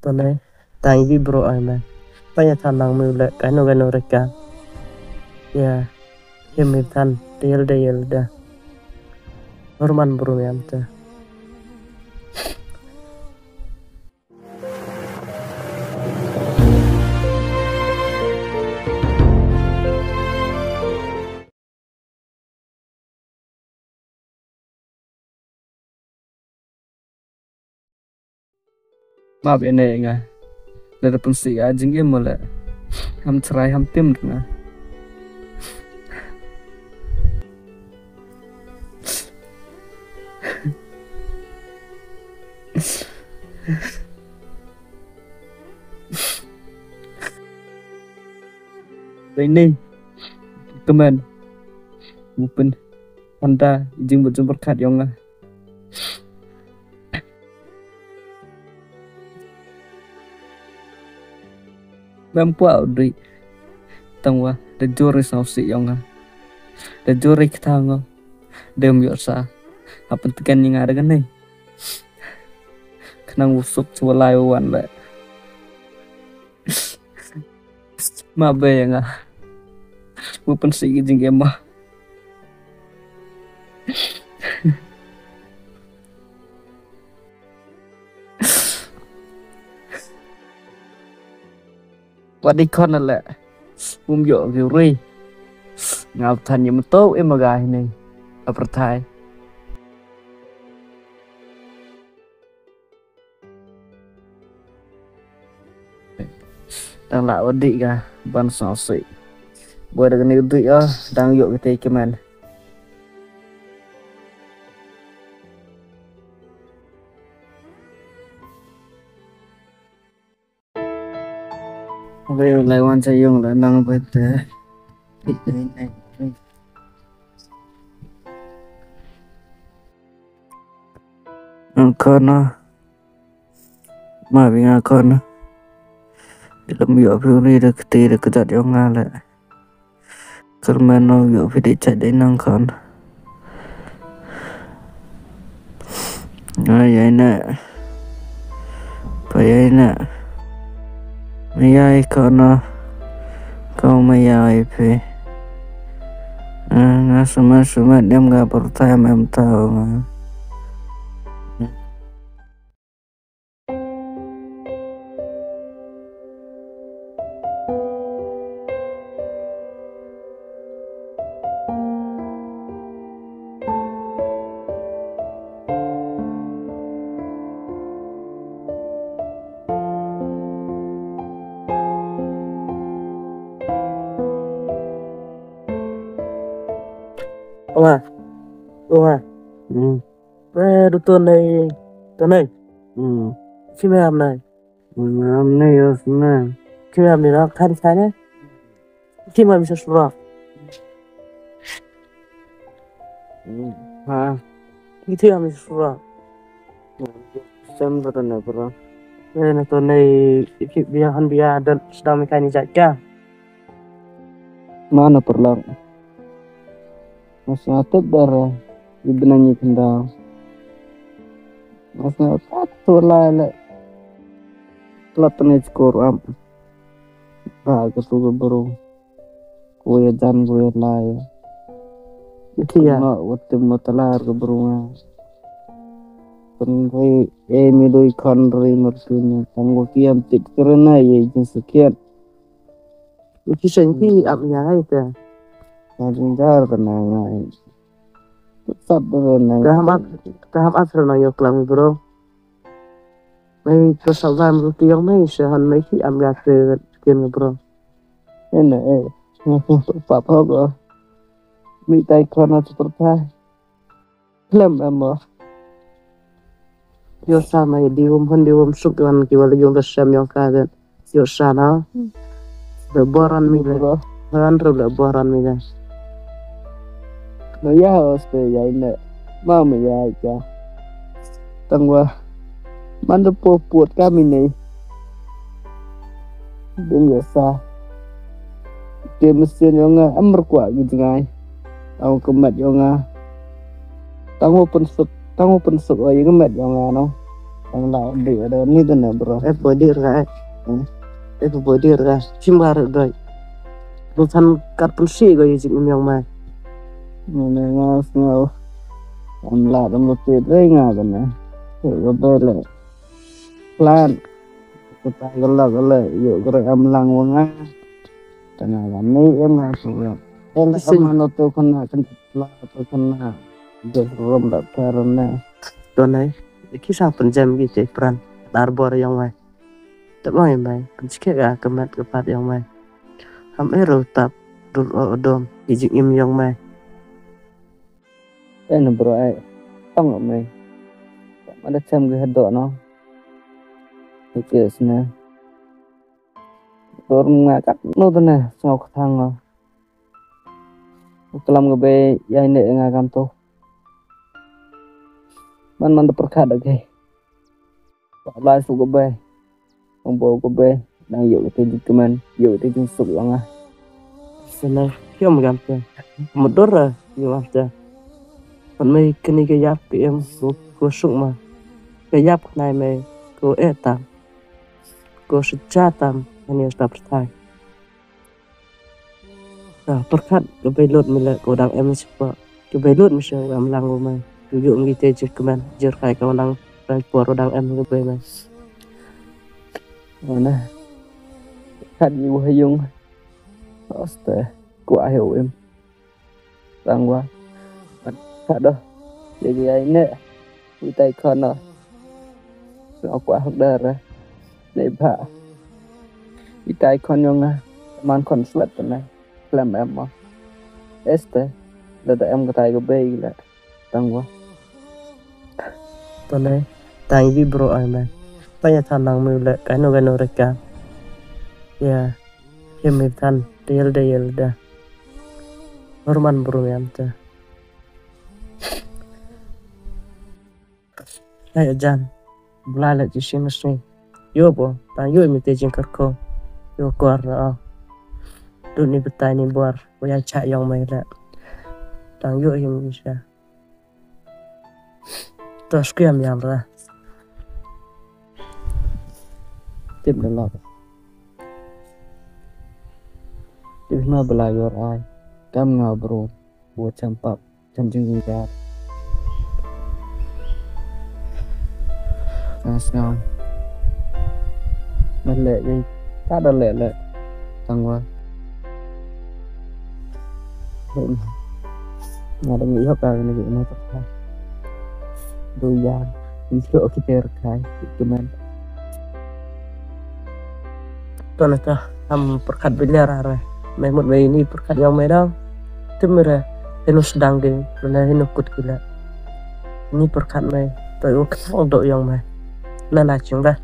tuần này tại vì bro ai mà bây giờ thằng nào mưu lệ cái nó reka ya em mình thằng yelda normal bro em ta Maaf ya nek nga. Dari pensi aja nggak mulai. Ham cerai ham tim nga. Ini teman bukan anda izin berjumpa kat yang nga. Bampuau di tangwa da jori sausi yang nga. Da jori kita nga. Dem yosa. Apa tekan yang ada kan nih? Kenang usuk coba laiwan le. Mabe ya nga. Bukan si izin gemah. Wadi con là dụ kiểu ri ngọc thành những tốt em mà gài này ở Phật Thái đang lại ổn định cả ban sỏ sĩ bởi được nếu tụi đang dụ cái cái mình về lại quan trọng dùng là năng với thế thì cái này con nó mà vì ngà con nó để làm việc với đi được tí được cái giật cho ngà lại con mà nó việc phải để chạy đến năng con nói vậy nè phải vậy nè mấy ai con nó con mấy ai phải nó semua đem gak pertama em tahu nggak ông à về được tuần này phim em này rồi nè phim em này nó khai đấy phim em sẽ sửa ha cái phim em sẽ sửa xem rồi nè bro về là tuần này phim bia dan sedang mekanik jaga mana perlang masih atap darah ibenanya kendal masih satu lele pelatnya skor am ketua baru kue dan kue laya itu ya waktu mau telar ke berunga penhui miloi konri mertunya tangguh kiam tik kerana ya sekian itu sendiri apnya itu Kajar kenangan tetap berenang tahap asal na yok lang bro may kasalan ruti yang may sehan may si am gas skin bro ini papa bro minta ikon seperti lem emo yo sama di hon suk kan kiwala yung rasam yung kaden yo sana lebaran mi bro kan lebaran mi dah nó giá hoste ya ini mama ya aja tangwa mana puat kami nih dan biasa dia mesin yang amr kuat gitu ngai tao kemat yang tao pensuk oh yang kemat yang no Ang di ada ni tu na bro. Boleh dir ka boleh dir ka simbar doi lu than kat pun si go yik myong mai Ni nga ngau. Ang la dam lu ti re nga kan na. Ko bele. Plan. Ko ta gala yo ko am lang wa nga. Tana ga ni em nga su ya. Em am no to kan la to kan na. Được rom da karena. to nai kisah penjam gitu peran arbor yang mai tak mau yang mai pencikek ga kemat kepat yang mai ham ero tap dul odom yik yang mai Nó bro ai tông ở mày mà đã xem cái hạt đỏ nó thì kiểu nè tôi ngã cắt nô tên nè sau thang nó kelam cái bê yai nệ ngã cam to man được perkat được cái lại phụ cái bê ông bố cái bê đang dụ cái tên man dụ cái tên sụp lắm à senai kyo magam te modor yo after còn mấy cái này cái giáp của em cô sụng mà cái giáp này mày cô tam cô sẽ cha tam anh em tập thay perkat cái bê lót mình lại cô đang em support cái bê lót mình sẽ làm lang của mày ví dụ như thế chỉ comment giờ khai cái đang của đang em cái bê mày rồi nè khát nhiều hay dùng Oste của hiểu em đang qua khát đó jadi ai nè vui tay con nó quả học đờ ra để bà vui tay con nhung à man con sweat tuần này làm em mà este là em cái tay của bê là đang qua tuần này tay vi bro ai mày banyak tanang mày lại cái nó reka ya mày tan Yelda Norman bro yamta ay jan blala jishin sni yobo tan yo mi tejin karko yo kwar du ni betai ni buar ya cha yong mai la tan yo him isha to skriam yam ra tiếp đến lọt tiếp mà belai yor ai cam ngào bro buat campak jam jengking kat nas ngào đần lệ đi ta đần lệ tăng qua mà đã nghĩ học ra cái này nó thật hay đôi gian đi chỗ cái tê khai comment to na ta am perkat bilar ara mai một về ini perkat yang mai dang temera henus sedang ding lena henukut gila ini perkat mai to yo ketang do yang mai na la chung da